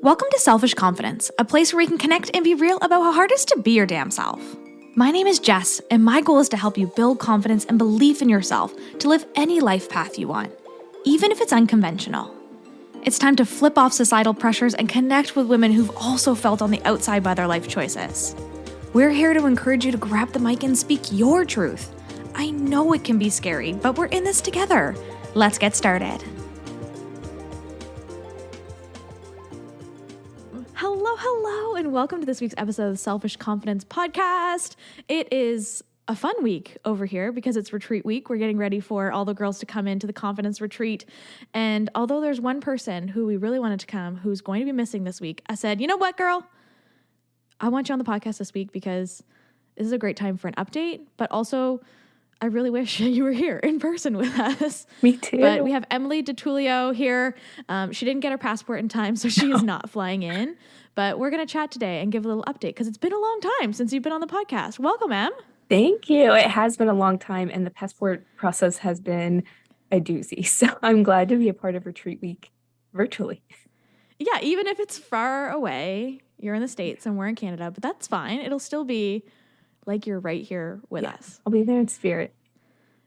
Welcome to Selfish Confidence, a place where we can connect and be real about how hard it is to be your damn self. My name is Jess, and my goal is to help you build confidence and belief in yourself to live any life path you want, even if it's unconventional. It's time to flip off societal pressures and connect with women who've also felt on the outside by their life choices. We're here to encourage you to grab the mic and speak your truth. I know it can be scary, but we're in this together. Let's get started. Hello, and welcome to this week's episode of the Selfish Confidence Podcast. It is a fun week over here because it's retreat week. We're getting ready for all the girls to come into the confidence retreat. And although there's one person who we really wanted to come who's going to be missing this week, I said, you know what, girl? I want you on the podcast this week because this is a great time for an update, but also I really wish you were here in person with us. Me too. But we have Emily DiTullio here. She didn't get her passport in time, so she is not flying in. But we're going to chat today and give a little update because it's been a long time since you've been on the podcast. Welcome, Em. Thank you. It has been a long time, and the passport process has been a doozy. So I'm glad to be a part of Retreat Week virtually. Yeah, even if it's far away, you're in the States and we're in Canada, but that's fine. It'll still be like you're right here with us. I'll be there in spirit.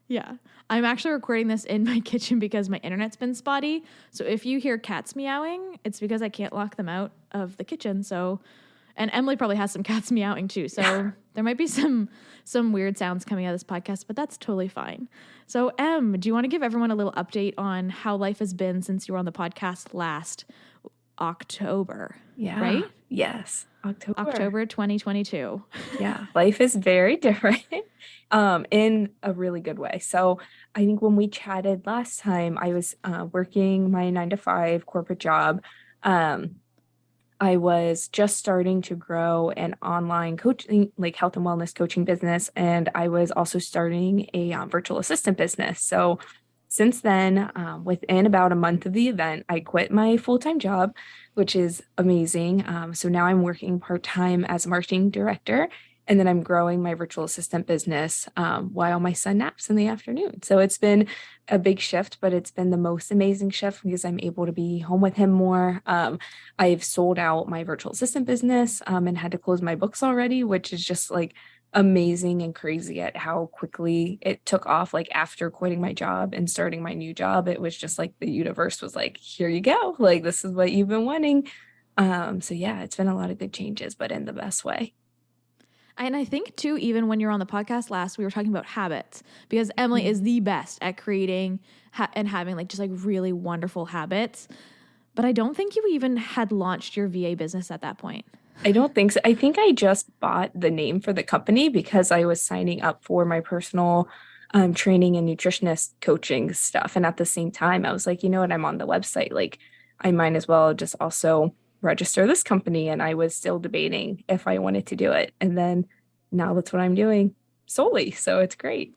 Yeah. I'm actually recording this in my kitchen because my internet's been spotty. So if you hear cats meowing, it's because I can't lock them out of the kitchen. So, and Emily probably has some cats meowing too. So there might be some weird sounds coming out of this podcast, but that's totally fine. So Em, do you want to give everyone a little update on how life has been since you were on the podcast last October? Yeah. Right? Yes. October 2022. Yeah. Life is very different in a really good way. So I think when we chatted last time, I was working my 9-to-5 corporate job. I was just starting to grow an online coaching, like health and wellness coaching business. And I was also starting a virtual assistant business. So since then, within about a month of the event, I quit my full-time job, which is amazing. So now I'm working part-time as a marketing director, and then I'm growing my virtual assistant business while my son naps in the afternoon. So it's been a big shift, but it's been the most amazing shift because I'm able to be home with him more. I've sold out my virtual assistant business and had to close my books already, which is just like amazing and crazy at how quickly it took off. Like after quitting my job and starting my new job, it was just like the universe was like, here you go. Like, this is what you've been wanting. So yeah, it's been a lot of good changes, but in the best way. And I think too, even when you're on the podcast last, we were talking about habits because Emily is the best at creating and having like just like really wonderful habits. But I don't think you even had launched your VA business at that point. I don't think so. I think I just bought the name for the company because I was signing up for my personal training and nutritionist coaching stuff. And at the same time, I was like, you know what, I'm on the website. Like, I might as well just also register this company. And I was still debating if I wanted to do it. And then now that's what I'm doing solely. So it's great.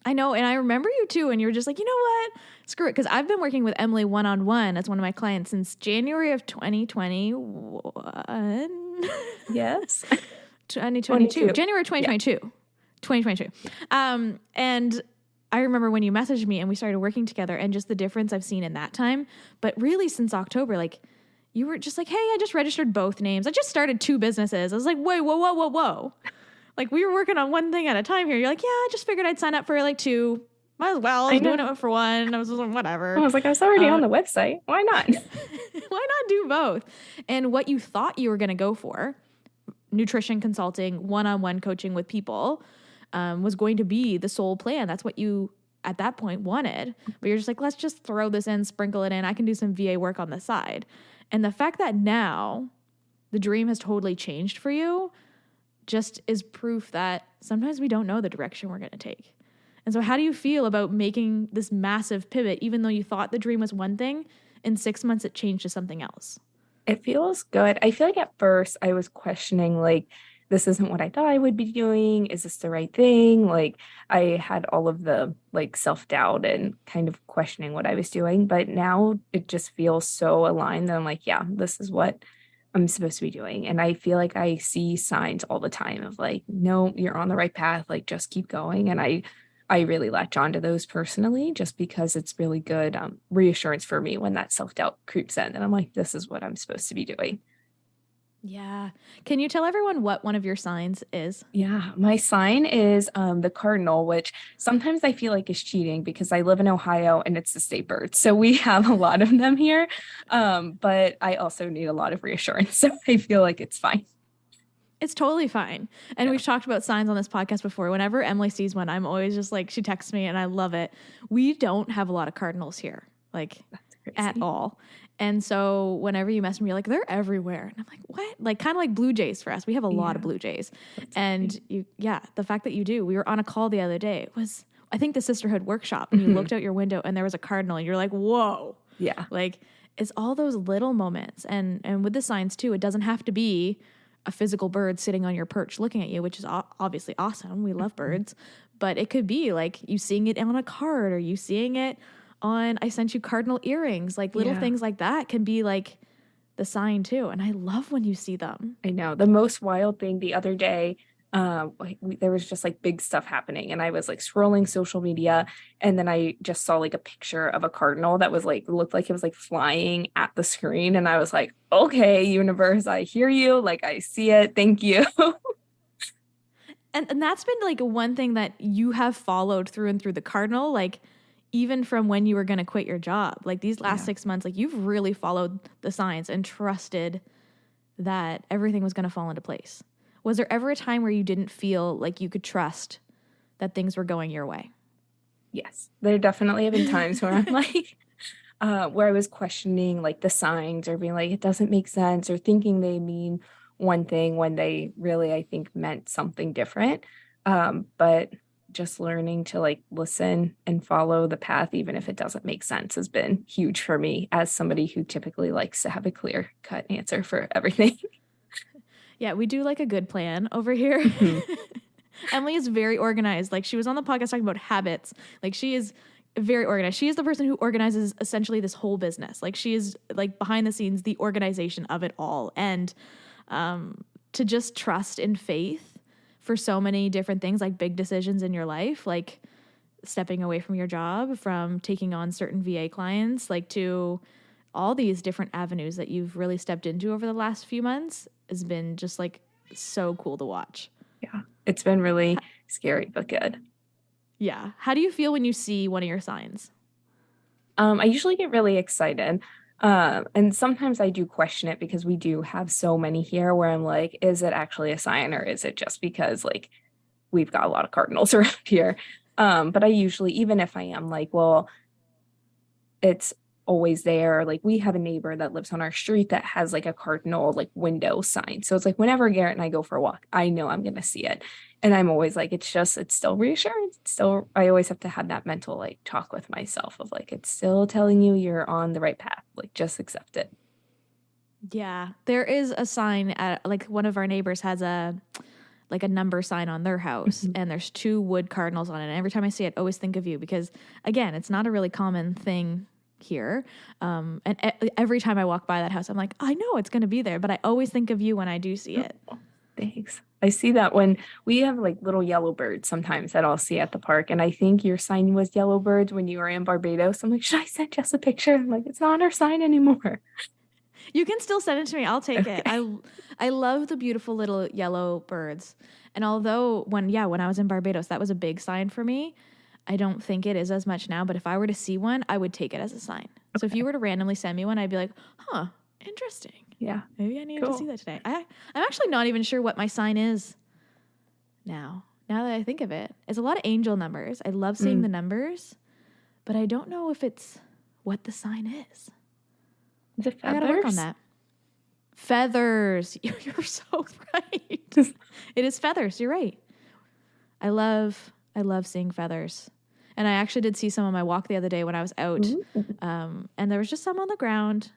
I know. And I remember you too. And you were just like, you know what? Screw it. Because I've been working with Emily one-on-one as one of my clients since January of 2021. Yes. 2022. January 2022. Yeah. 2022. And I remember when you messaged me and we started working together and just the difference I've seen in that time. But really since October, like you were just like, hey, I just registered both names. I just started 2 businesses. I was like, wait, whoa. Like, we were working on one thing at a time here. You're like, yeah, I just figured I'd sign up for like 2. Might as well. I was doing it for one. I was like, whatever. I was like, I was already on the website. Why not? Why not do both? And what you thought you were going to go for, nutrition consulting, one-on-one coaching with people, was going to be the sole plan. That's what you, at that point, wanted. But you're just like, let's just throw this in, sprinkle it in. I can do some VA work on the side. And the fact that now the dream has totally changed for you just is proof that sometimes we don't know the direction we're going to take. And so how do you feel about making this massive pivot, even though you thought the dream was one thing, in 6 months it changed to something else? It feels good. I feel like at first I was questioning, like, this isn't what I thought I would be doing. Is this the right thing? Like, I had all of the like self-doubt and kind of questioning what I was doing. But now it just feels so aligned that I'm like, yeah, this is what I'm supposed to be doing. And I feel like I see signs all the time of like, no, you're on the right path. Like, just keep going. And I really latch onto those personally just because it's really good reassurance for me when that self-doubt creeps in and I'm like, this is what I'm supposed to be doing. Yeah. Can you tell everyone what one of your signs is? Yeah, my sign is the cardinal, which sometimes I feel like is cheating because I live in Ohio and it's the state bird. So we have a lot of them here. But I also need a lot of reassurance. So I feel like it's fine. It's totally fine. And we've talked about signs on this podcast before. Whenever Emily sees one, I'm always just like, she texts me and I love it. We don't have a lot of cardinals here, like at all. And so whenever you mess with me, you're like, they're everywhere. And I'm like, what? Like kind of like blue jays for us. We have a lot of blue jays. And the fact that you do, we were on a call the other day. It was, I think, the sisterhood workshop, and you looked out your window and there was a cardinal and you're like, whoa. Yeah. Like it's all those little moments. And with the signs too, it doesn't have to be a physical bird sitting on your perch looking at you, which is obviously awesome. We love birds, but it could be like you seeing it on a card or you seeing it on, I sent you cardinal earrings, like little things like that can be like the sign too. And I love when you see them. I know. The most wild thing the other day, there was just like big stuff happening and I was like scrolling social media and then I just saw like a picture of a cardinal that was like, looked like it was like flying at the screen. And I was like, okay, universe, I hear you. Like I see it. Thank you. And that's been like one thing that you have followed through and through, the cardinal, like even from when you were going to quit your job, like these last 6 months, like you've really followed the signs and trusted that everything was going to fall into place. Was there ever a time where you didn't feel like you could trust that things were going your way? Yes, there definitely have been times where I'm like, where I was questioning like the signs or being like, it doesn't make sense, or thinking they mean one thing when they really, I think, meant something different. But just learning to like listen and follow the path, even if it doesn't make sense, has been huge for me as somebody who typically likes to have a clear cut answer for everything. Yeah, we do like a good plan over here. Emily is very organized. Like she was on the podcast talking about habits. Like she is very organized. She is the person who organizes essentially this whole business. Like she is like behind the scenes, the organization of it all. And to just trust in faith for so many different things, like big decisions in your life, like stepping away from your job, from taking on certain VA clients, like to all these different avenues that you've really stepped into over the last few months has been just like so cool to watch. Yeah, it's been really scary, but good. Yeah. How do you feel when you see one of your signs? I usually get really excited. And sometimes I do question it because we do have so many here where I'm like, is it actually a sign or is it just because like we've got a lot of cardinals around here? But I usually, even if I am like, well, it's always there. Like we have a neighbor that lives on our street that has like a cardinal like window sign. So it's like whenever Garrett and I go for a walk, I know I'm going to see it. And I'm always like, it's still reassurance. It's still, I always have to have that mental like talk with myself of like, it's still telling you you're on the right path. Like just accept it. Yeah. There is a sign at like one of our neighbors has a number sign on their house and there's 2 wood cardinals on it. And every time I see it, I always think of you because again, it's not a really common thing here. And every time I walk by that house, I'm like, I know it's going to be there, but I always think of you when I do see it. Oh, thanks. I see that when we have like little yellow birds sometimes that I'll see at the park. And I think your sign was yellow birds when you were in Barbados. I'm like, should I send Jess a picture? I'm like, it's not our sign anymore. You can still send it to me. I'll take it. I love the beautiful little yellow birds. And although when I was in Barbados, that was a big sign for me. I don't think it is as much now, but if I were to see one, I would take it as a sign. Okay. So if you were to randomly send me one, I'd be like, huh, interesting. Yeah. Maybe I need to see that today. I'm actually not even sure what my sign is now that I think of it. It's a lot of angel numbers. I love seeing the numbers, but I don't know if it's what the sign is. Is it feathers? I gotta work on that. Feathers. You're so right. It is feathers. You're right. I love seeing feathers. And I actually did see some on my walk the other day when I was out. And there was just some on the ground.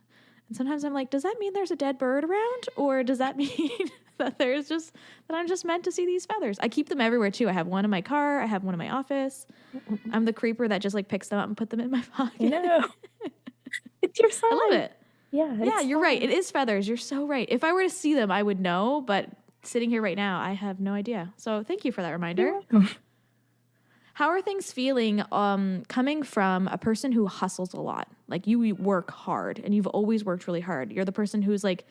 And sometimes I'm like, does that mean there's a dead bird around? Or does that mean that I'm just meant to see these feathers? I keep them everywhere too. I have one in my car. I have one in my office. I'm the creeper that just like picks them up and put them in my pocket. No. It's your sign. I love it. Yeah, you're right. It is feathers. You're so right. If I were to see them, I would know. But sitting here right now, I have no idea. So thank you for that reminder. How are things feeling coming from a person who hustles a lot? Like you work hard and you've always worked really hard. You're the person who's like,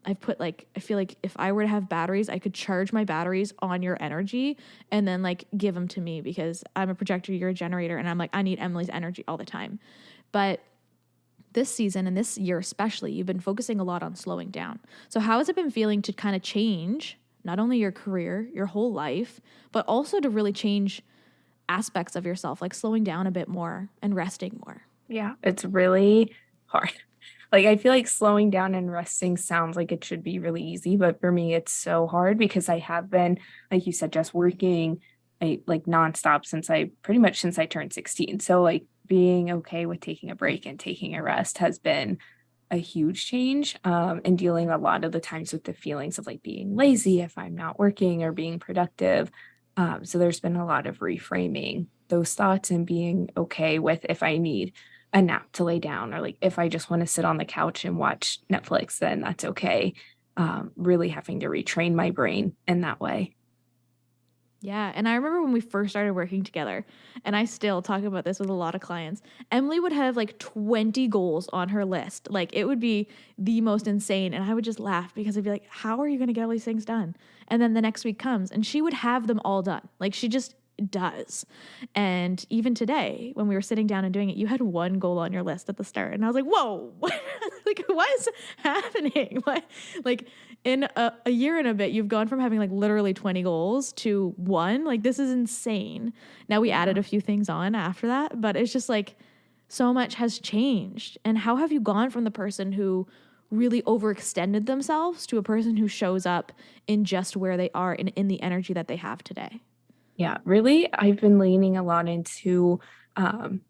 I feel like if I were to have batteries, I could charge my batteries on your energy and then like give them to me because I'm a projector, you're a generator. And I'm like, I need Emily's energy all the time. But this season and this year especially, you've been focusing a lot on slowing down. So how has it been feeling to kind of change not only your career, your whole life, but also to really change aspects of yourself, like slowing down a bit more and resting more? Yeah, it's really hard. Like, I feel like slowing down and resting sounds like it should be really easy, but for me, it's so hard because I have been, like you said, just working like nonstop since I turned 16. So like being okay with taking a break and taking a rest has been a huge change, and dealing a lot of the times with the feelings of like being lazy if I'm not working or being productive. So there's been a lot of reframing those thoughts and being okay with if I need a nap to lay down or like if I just want to sit on the couch and watch Netflix, then that's okay. Really having to retrain my brain in that way. Yeah. And I remember when we first started working together, and I still talk about this with a lot of clients, Emily would have like 20 goals on her list. Like it would be the most insane. And I would just laugh because I'd be like, how are you going to get all these things done? And then the next week comes and she would have them all done. Like she just does. And even today, when we were sitting down and doing it, you had one goal on your list at the start. And I was like, whoa, like what is happening? What, like in a year and a bit, you've gone from having like literally 20 goals to one. Like this is insane. Now we added a few things on after that, but it's just like so much has changed. And how have you gone from the person who really overextended themselves to a person who shows up in just where they are in the energy that they have today? Yeah, really, I've been leaning a lot into um,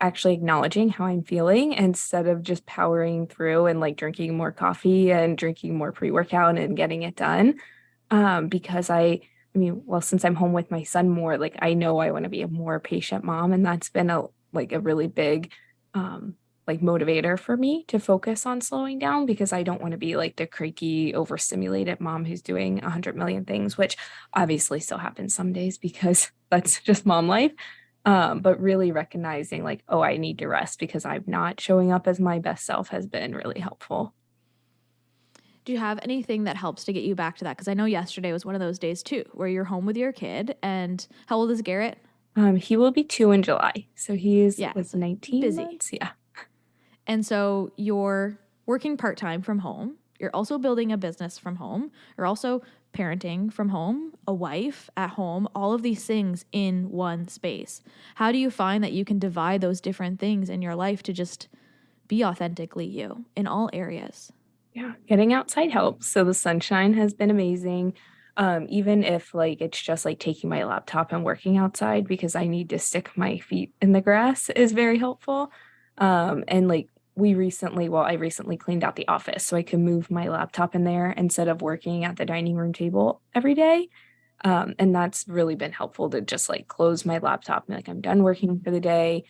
actually acknowledging how I'm feeling instead of just powering through and like drinking more coffee and drinking more pre-workout and getting it done. Because I mean, well, since I'm home with my son more, like I know I want to be a more patient mom, and that's been a really big um, like motivator for me to focus on slowing down because I don't want to be like the cranky, overstimulated mom who's doing 100 million things, which obviously still happens some days because that's just mom life. But really recognizing like, oh, I need to rest because I'm not showing up as my best self has been really helpful. Do you have anything that helps to get you back to that? Because I know yesterday was one of those days too, where you're home with your kid. And how old is Garrett? He will be 2 in July, so he's Yeah, like so 19 busy. months. Yeah. And so you're working part time from home. You're also building a business from home. You're also parenting from home, a wife at home, all of these things in one space. How do you find that you can divide those different things in your life to just be authentically you in all areas? Yeah, getting outside helps. So the sunshine has been amazing. Even if like it's just like taking my laptop and working outside because I need to stick my feet in the grass is very helpful. And like I recently cleaned out the office so I can move my laptop in there instead of working at the dining room table every day. And that's really been helpful to just like close my laptop and like I'm done working for the day.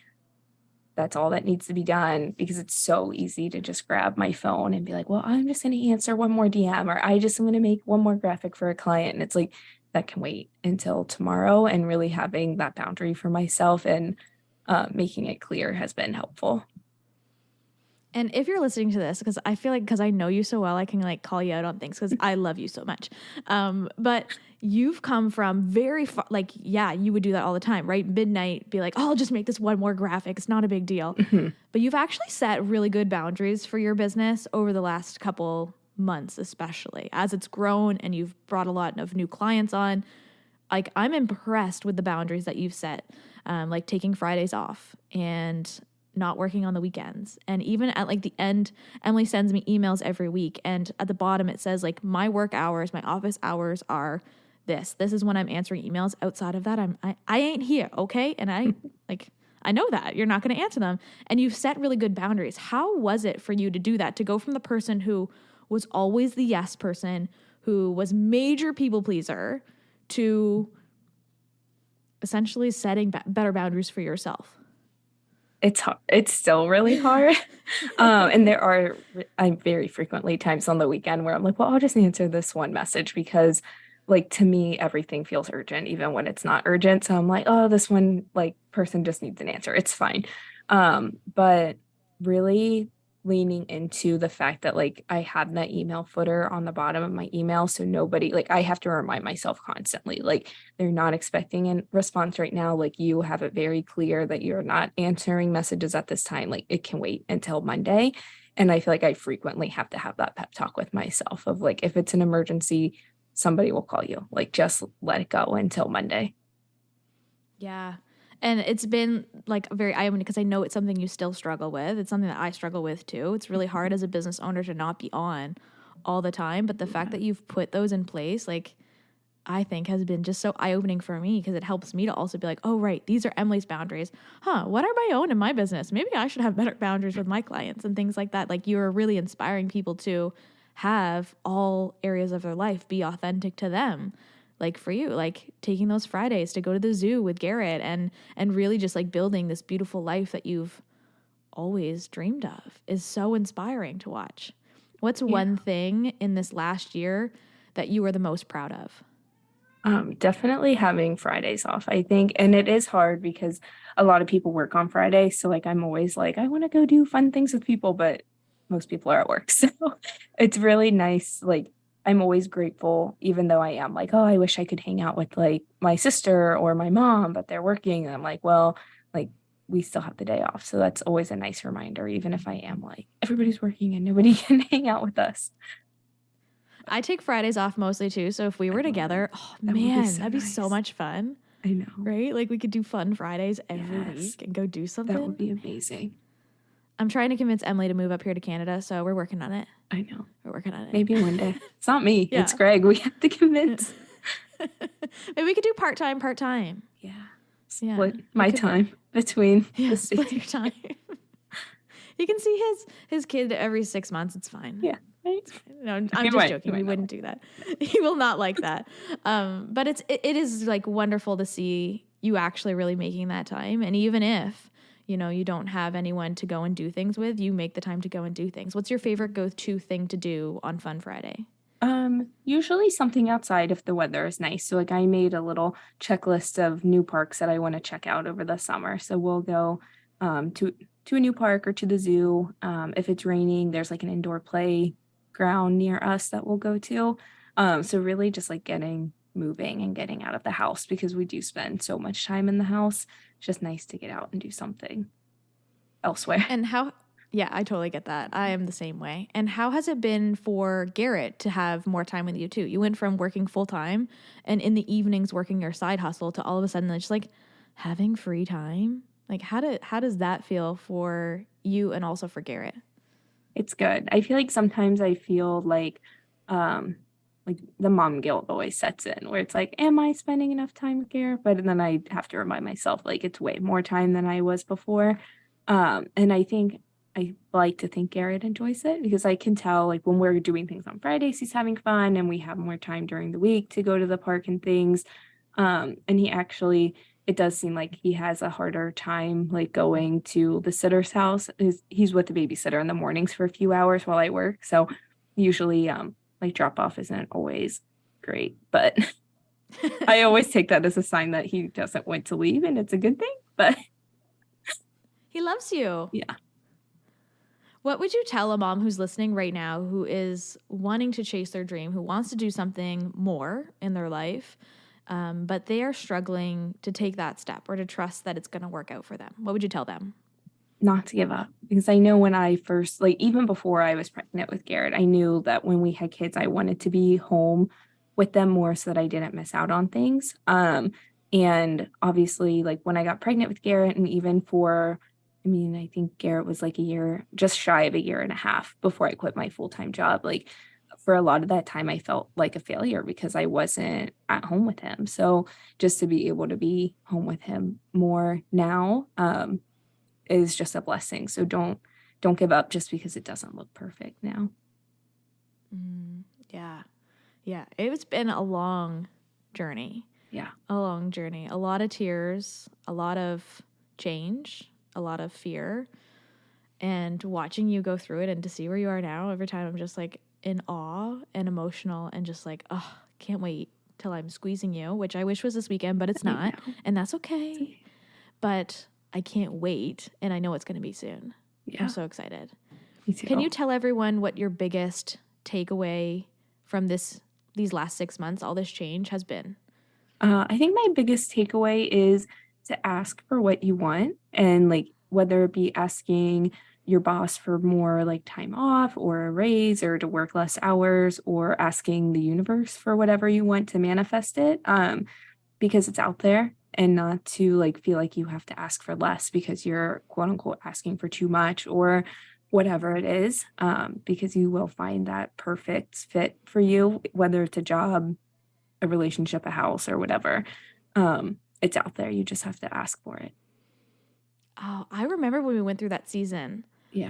That's all that needs to be done because it's so easy to just grab my phone and be like, well, I'm just going to answer one more DM or I just am going to make one more graphic for a client. And it's like that can wait until tomorrow. And really having that boundary for myself and making it clear has been helpful. And if you're listening to this, because I feel like because I know you so well, I can like call you out on things because I love you so much. But you've come from very far, like, yeah, you would do that all the time, right? Midnight, be like, oh, I'll just make this one more graphic. It's not a big deal. Mhm. But you've actually set really good boundaries for your business over the last couple months, especially as it's grown and you've brought a lot of new clients on. Like, I'm impressed with the boundaries that you've set, like taking Fridays off and not working on the weekends. And even at like the end, Emily sends me emails every week. And at the bottom, it says like my work hours, my office hours are this. This is when I'm answering emails. Outside of that, I ain't here. Okay. And I know that you're not going to answer them. And you've set really good boundaries. How was it for you to do that? To go from the person who was always the yes person, who was major people pleaser, to essentially setting better boundaries for yourself? It's hard. It's still really hard. And there are very frequently times on the weekend where I'm like, well, I'll just answer this one message because like to me, everything feels urgent, even when it's not urgent. So I'm like, oh, this one like person just needs an answer. It's fine. But really leaning into the fact that like I have that email footer on the bottom of my email. So nobody like I have to remind myself constantly, like they're not expecting a response right now. Like you have it very clear that you're not answering messages at this time. Like it can wait until Monday. And I feel like I frequently have to have that pep talk with myself of like, if it's an emergency, somebody will call you. Like, just let it go until Monday. Yeah. And it's been like very eye-opening because I know it's something you still struggle with. It's something that I struggle with too. It's really hard as a business owner to not be on all the time. But the fact that you've put those in place, like, I think has been just so eye-opening for me because it helps me to also be like, oh, right, these are Emily's boundaries. What are my own in my business? Maybe I should have better boundaries with my clients and things like that. Like, you're really inspiring people to have all areas of their life be authentic to them. Like for you, like taking those Fridays to go to the zoo with Garrett and really just like building this beautiful life that you've always dreamed of is so inspiring to watch. What's one thing in this last year that you were the most proud of? Definitely having Fridays off, I think. And it is hard because a lot of people work on Friday. So like I'm always like, I want to go do fun things with people, but most people are at work. So it's really nice. Like I'm always grateful, even though I am like, oh, I wish I could hang out with like my sister or my mom, but they're working. And I'm like, well, like we still have the day off. So that's always a nice reminder, even if I am like, everybody's working and nobody can hang out with us. I take Fridays off mostly too. So if we were together, oh That would be man, so that'd be so nice. much fun, I know. right? Like we could do fun Fridays every Yes. week and go do That would something. be amazing. I'm trying to convince Emily to move up here to Canada. So we're working on it. I know. We're working on it. Maybe one day. It's not me. It's Yeah. Greg. We have to convince. Maybe we could do part-time. Yeah. Yeah. Split It my could work. time between Yeah, the split your states. time. You can see his kid every 6 months. It's fine. Yeah. Right. No, I'm You just might- joking. you We might wouldn't do that. He will not like that. But it is like wonderful to see you actually really making that time. And even if, you don't have anyone to go and do things with, you make the time to go and do things. What's your favorite go-to thing to do on Fun Friday? Usually something outside if the weather is nice. So like I made a little checklist of new parks that I want to check out over the summer. So we'll go to a new park or to the zoo. If it's raining, there's like an indoor playground near us that we'll go to. So really just like getting moving and getting out of the house because we do spend so much time in the house. It's just nice to get out and do something elsewhere. And yeah, I totally get that. I am the same way. And how has it been for Garrett to have more time with you too? You went from working full time and in the evenings working your side hustle to all of a sudden just like having free time. Like how does that feel for you and also for Garrett? It's good. I feel like sometimes I feel like the mom guilt always sets in where it's like, am I spending enough time with Garrett? But then I have to remind myself like it's way more time than I was before. And I think I like to think Garrett enjoys it because I can tell like when we're doing things on Fridays, he's having fun and we have more time during the week to go to the park and things. And he actually, it does seem like he has a harder time like going to the sitter's house. He's with the babysitter in the mornings for a few hours while I work. So usually like drop off isn't always great, but I always take that as a sign that he doesn't want to leave and it's a good thing. But He loves you. yeah. What would you tell a mom who's listening right now who is wanting to chase their dream, who wants to do something more in their life, but they are struggling to take that step or to trust that it's going to work out for them? What would you tell them? Not to give up because I know when I first, like even before I was pregnant with Garrett, I knew that when we had kids, I wanted to be home with them more so that I didn't miss out on things. And obviously, like when I got pregnant with Garrett, and even for, I mean, I think Garrett was like a year, just shy of a year and a half before I quit my full-time job. Like for a lot of that time, I felt like a failure because I wasn't at home with him. So just to be able to be home with him more now, is just a blessing. So don't give up just because it doesn't look perfect now. Yeah. Yeah. It's been a long journey. Yeah. A long journey. A lot of tears, a lot of change, a lot of fear. And watching you go through it and to see where you are now, every time I'm just like in awe and emotional and just like, oh, can't wait till I'm squeezing you, which I wish was this weekend, but it's not. And that's okay. But I can't wait. And I know it's going to be soon. Yeah. I'm so excited. Me too. Can you tell everyone what your biggest takeaway from these last 6 months, all this change has been? I think my biggest takeaway is to ask for what you want, and like whether it be asking your boss for more like time off or a raise or to work less hours, or asking the universe for whatever you want to manifest it, because it's out there, and not to like feel like you have to ask for less because you're quote unquote asking for too much or whatever it is, because you will find that perfect fit for you, whether it's a job, a relationship, a house, or whatever. It's out there. You just have to ask for it. Oh, I remember when we went through that season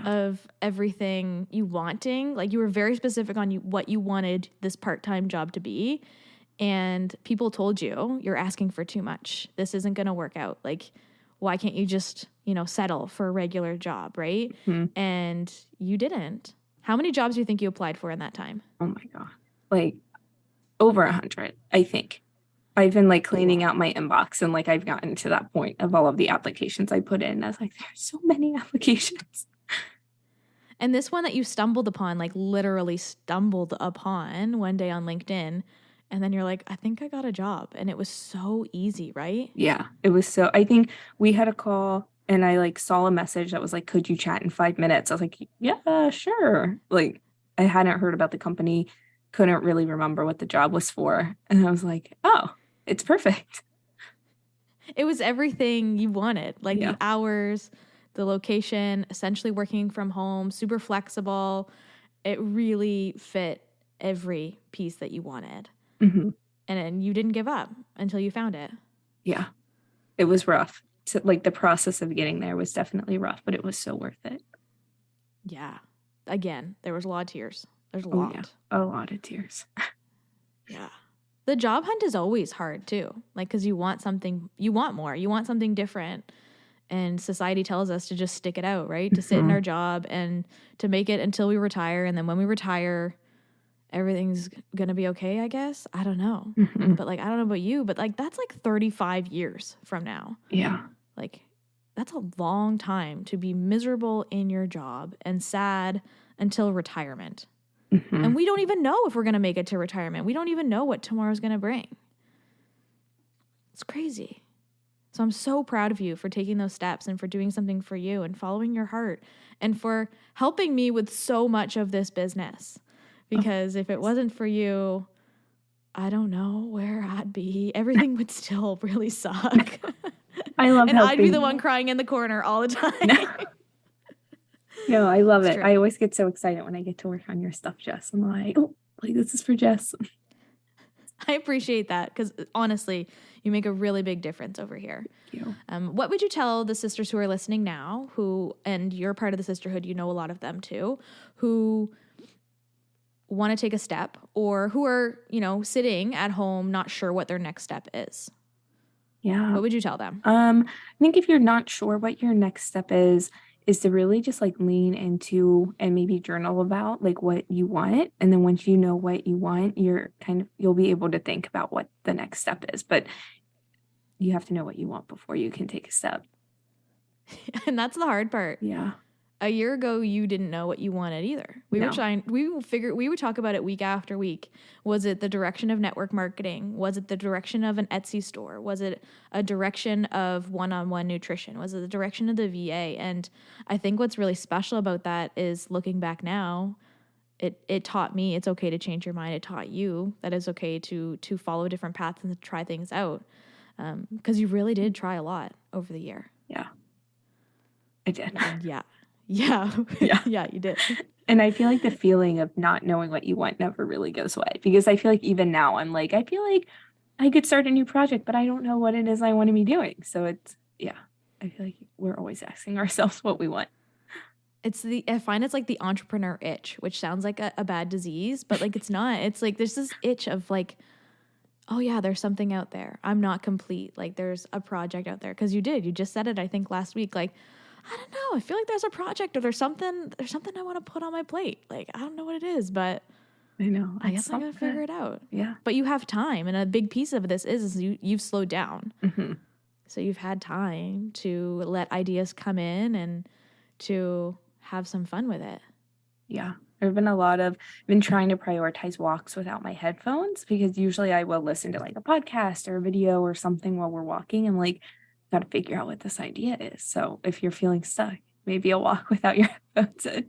of everything you wanting. Like, you were very specific on what you wanted this part-time job to be. And people told you, you're asking for too much. This isn't going to work out. Like, why can't you just, settle for a regular job, right? Mm-hmm. And you didn't. How many jobs do you think you applied for in that time? Oh my God. Like over 100, I think. I've been like cleaning out my inbox, and like I've gotten to that point of all of the applications I put in. I was like, there's so many applications. And this one that you stumbled upon, like literally stumbled upon one day on LinkedIn, and then you're like, I think I got a job. And it was so easy, right? Yeah, it was. So I think we had a call, and I like saw a message that was like, could you chat in 5 minutes? I was like, yeah, sure. Like, I hadn't heard about the company, couldn't really remember what the job was for. And I was like, oh, it's perfect. It was everything you wanted, like the hours, the location, essentially working from home, super flexible. It really fit every piece that you wanted. Mm-hmm. And then you didn't give up until you found it. Yeah, it was rough. So, like, the process of getting there was definitely rough, but it was so worth it. Yeah. Again, there was a lot of tears. There's a lot. Yeah. A lot of tears. Yeah. The job hunt is always hard too. Like, because you want something, you want more, you want something different. And society tells us to just stick it out, right? To sit in our job and to make it until we retire. And then when we retire, everything's going to be okay, I guess. I don't know. But like, I don't know about you, but like, that's like 35 years from now. Yeah. Like, that's a long time to be miserable in your job and sad until retirement. And we don't even know if we're going to make it to retirement. We don't even know what tomorrow's going to bring. It's crazy. So I'm so proud of you for taking those steps and for doing something for you and following your heart and for helping me with so much of this business. Because if it wasn't for you, I don't know where I'd be. Everything would still really suck. I love and helping. I'd be the one crying in the corner all the time. No, I love it. True. I always get so excited when I get to work on your stuff, Jess. I'm like, oh, like this is for Jess. I appreciate that because honestly, you make a really big difference over here. Thank you. What would you tell the sisters who are listening now, and you're part of the sisterhood, you know a lot of them too, who want to take a step or who are, sitting at home not sure what their next step is? Yeah. What would you tell them? I think if you're not sure what your next step is to really just like lean into and maybe journal about like what you want. And then once you know what you want, you'll be able to think about what the next step is. But you have to know what you want before you can take a step. And that's the hard part. Yeah. A year ago, you didn't know what you wanted either. We would talk about it week after week. Was it the direction of network marketing? Was it the direction of an Etsy store? Was it a direction of one-on-one nutrition? Was it the direction of the VA? And I think what's really special about that is looking back now, it taught me it's okay to change your mind. It taught you that it's okay to follow different paths and to try things out. Because you really did try a lot over the year. Yeah, I did. Yeah, you did. And I feel like the feeling of not knowing what you want never really goes away, because I feel like even now I'm like, I feel like I could start a new project, but I don't know what it is I want to be doing. So I feel like we're always asking ourselves what we want. I find it's like the entrepreneur itch, which sounds like a bad disease, but like it's not. It's like there's this itch of like, oh yeah, there's something out there. I'm not complete. Like there's a project out there. Because you just said it, I think last week, like, I don't know. I feel like there's a project or there's something I want to put on my plate. Like, I don't know what it is, but I know. I guess I gotta figure it out. Yeah. But you have time, and a big piece of this is you've slowed down. Mm-hmm. So you've had time to let ideas come in and to have some fun with it. Yeah. There've been trying to prioritize walks without my headphones, because usually I will listen to like a podcast or a video or something while we're walking. I'm like, gotta figure out what this idea is. So if you're feeling stuck, maybe a walk without your headphones in.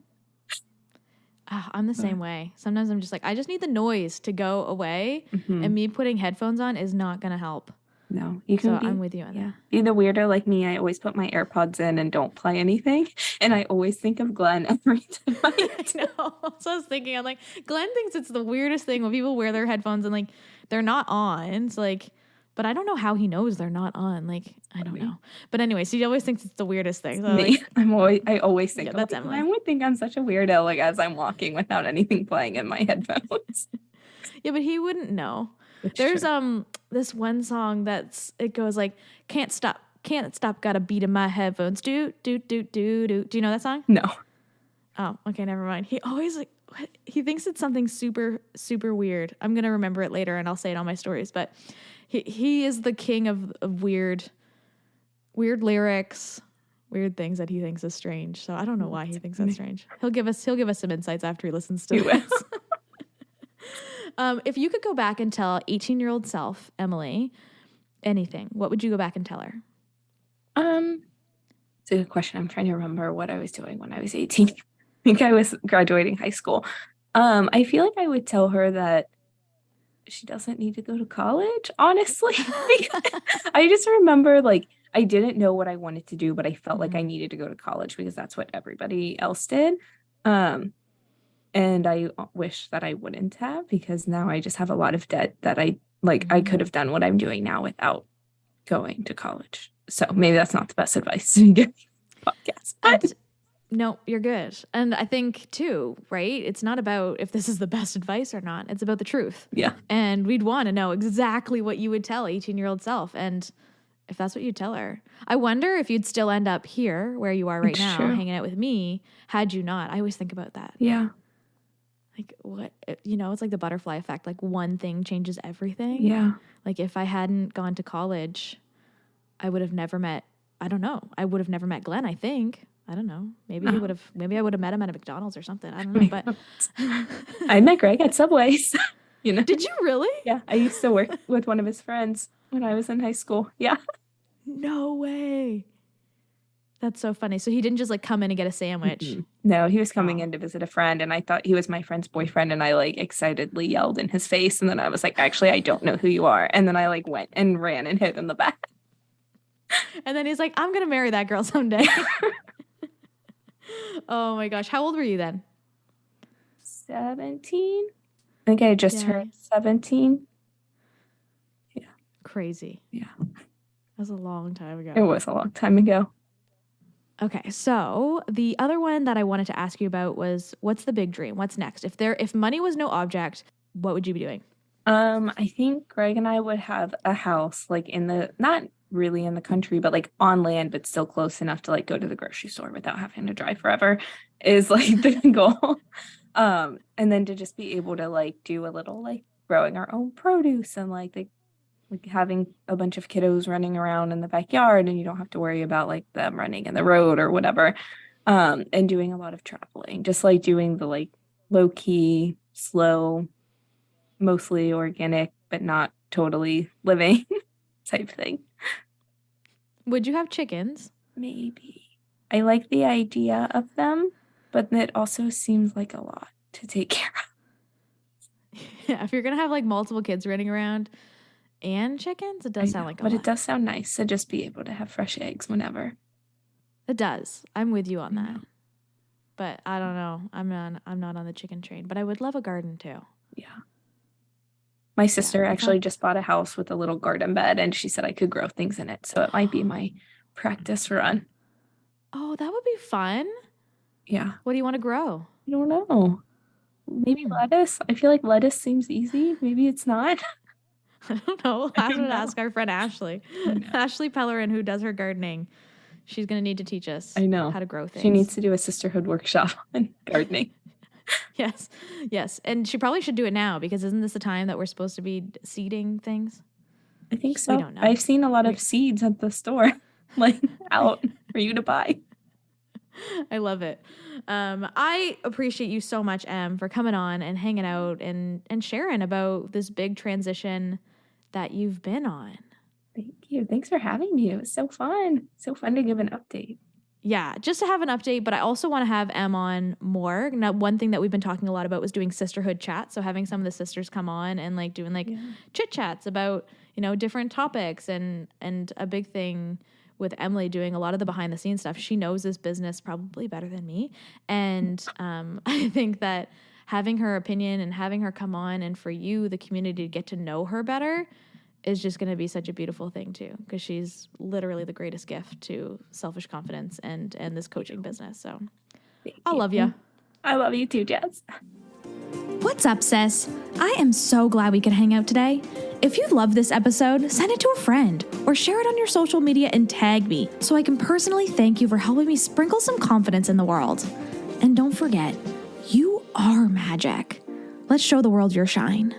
I'm the same way. Sometimes I'm just like, I just need the noise to go away, and me putting headphones on is not going to help. No, you can I'm with you on that. Be the weirdo like me. I always put my AirPods in and don't play anything. And I always think of Glenn every time I know. So I was thinking, I'm like, Glenn thinks it's the weirdest thing when people wear their headphones and like they're not on. It's like, but I don't know how he knows they're not on. Like, I don't know. But anyways, he always thinks it's the weirdest thing. So me. Like, I always think that's like, Emily. I would think I'm such a weirdo, like as I'm walking without anything playing in my headphones. Yeah, but he wouldn't know. It's There's true. this one song it goes like, can't stop, got a beat in my headphones. Do. Do you know that song? No. Oh, okay, never mind. He always like, he thinks it's something super, super weird. I'm gonna remember it later and I'll say it on my stories. But he is the king of weird lyrics, weird things that he thinks is strange. So I don't know why he thinks that's strange. He'll give us some insights after he listens to this. If you could go back and tell 18-year-old self, Emily, anything, what would you go back and tell her? It's a good question. I'm trying to remember what I was doing when I was 18. I think I was graduating high school. I feel like I would tell her that she doesn't need to go to college, honestly. I just remember like I didn't know what I wanted to do, but I felt like I needed to go to college because that's what everybody else did. And I wish that I wouldn't have, because now I just have a lot of debt that I could have done what I'm doing now without going to college. So maybe that's not the best advice to give podcast. But no, you're good. And I think too, right? It's not about if this is the best advice or not. It's about the truth. Yeah. And we'd want to know exactly what you would tell 18-year-old self. And if that's what you'd tell her, I wonder if you'd still end up here where you are right now, hanging out with me, had you not. I always think about that. Yeah. Like what, it's like the butterfly effect. Like one thing changes everything. Yeah. Like if I hadn't gone to college, I would have never met, I don't know. I would have never met Glenn, I think. I don't know. Maybe I would have met him at a McDonald's or something. I don't know. But I met Greg at Subway's. Did you really? Yeah. I used to work with one of his friends when I was in high school. Yeah. No way. That's so funny. So he didn't just like come in and get a sandwich. Mm-hmm. No, he was coming in to visit a friend, and I thought he was my friend's boyfriend, and I like excitedly yelled in his face, and then I was like, actually, I don't know who you are. And then I like went and ran and hid in the back. And then he's like, I'm going to marry that girl someday. Oh my gosh. How old were you then? 17. I think I just turned 17. Yeah. Crazy. Yeah. That was a long time ago. It was a long time ago. Okay, so the other one that I wanted to ask you about was, what's the big dream? What's next? If money was no object, what would you be doing? I think Greg and I would have a house like not really in the country, but like on land, but still close enough to like go to the grocery store without having to drive forever is like the goal. And then to just be able to like do a little like growing our own produce and like having a bunch of kiddos running around in the backyard, and you don't have to worry about like them running in the road or whatever. And doing a lot of traveling, just like doing the like low key, slow, mostly organic, but not totally living type thing. Would you have chickens? Maybe. I like the idea of them, but it also seems like a lot to take care of. Yeah, if you're going to have like multiple kids running around and chickens, it does sound like a lot. But it does sound nice to just be able to have fresh eggs whenever. It does. I'm with you on that. But I don't know. I'm not on the chicken train, but I would love a garden too. Yeah. My sister actually just bought a house with a little garden bed, and she said I could grow things in it. So it might be my practice run. Oh, that would be fun. Yeah. What do you want to grow? I don't know. Maybe lettuce. I feel like lettuce seems easy. Maybe it's not. I don't know. I would ask our friend Ashley. Ashley Pellerin, who does her gardening. She's going to need to teach us how to grow things. She needs to do a sisterhood workshop on gardening. Yes. Yes. And she probably should do it now because isn't this the time that we're supposed to be seeding things? I think We so. don't know. I've seen a lot of seeds at the store, like out for you to buy. I love it. I appreciate you so much, Em, for coming on and hanging out and sharing about this big transition that you've been on. Thank you. Thanks for having me. It was so fun. So fun to give an update. Yeah, just to have an update, but I also want to have Em on more. Now, one thing that we've been talking a lot about was doing sisterhood chats. So having some of the sisters come on and like doing like chit chats about, different topics and a big thing with Emily doing a lot of the behind the scenes stuff. She knows this business probably better than me. And I think that having her opinion and having her come on and for you, the community, to get to know her better is just going to be such a beautiful thing too, because she's literally the greatest gift to selfish confidence and this coaching business. So I love you. I love you too, Jess. What's up, sis? I am so glad we could hang out today. If you love this episode, send it to a friend or share it on your social media and tag me so I can personally thank you for helping me sprinkle some confidence in the world. And don't forget, you are magic. Let's show the world your shine.